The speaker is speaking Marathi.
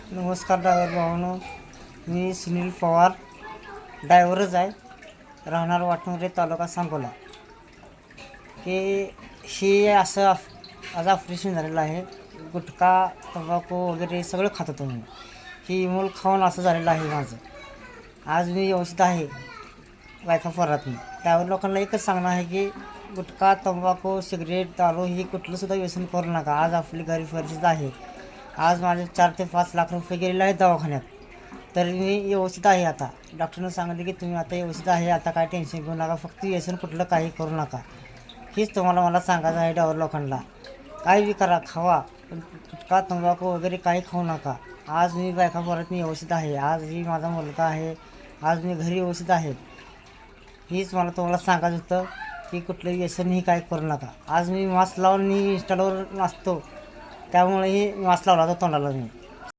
नमस्कार ड्रायव्हर भावानो, मी सुनील पवार ड्रायव्हरच आहे, राहणार वाटणुरे तालुका सांगोला. की ही असं आज ऑपरेशन झालेलं आहे. गुटखा तंबाखू वगैरे सगळं खात होतो मी. ही मूल खाऊन असं झालेलं आहे माझं. आज मी व्यवस्थित आहे बायका पोरात. त्यावर लोकांना एकच सांगणं आहे की गुटखा तंबाखू सिगरेट दारू ही कुठलंसुद्धा व्यसन करू नका. आज आपली गरीब परिस्थिती आहे. आज माझे 4 ते 5 लाख रुपये गेलेले आहेत दवाखान्यात, तर मी व्यवस्थित आहे. आता डॉक्टरनं सांगितलं की तुम्ही आता व्यवस्थित आहे, आता काय टेन्शन घेऊ नका, फक्त व्यसन कुठलं काही करू नका. हेच तुम्हाला मला सांगायचं आहे ड्रायव्हर लोकांना. काही बी करा, खावा, पण गुटखा तंबाखू वगैरे काही खाऊ नका. आज मी बायका पोरात मी व्यवस्थित आहे. आज ही माझा मुलगा आहे. आज मी घरी व्यवस्थित आहे. हीच मला तुम्हाला सांगायचं होतं की कुठलंही व्यसनही काय करू नका. आज मी मास्क लावून मी इंस्टालवर नाचतो, त्यामुळेही मास्क लावला होता तोंडाला मी.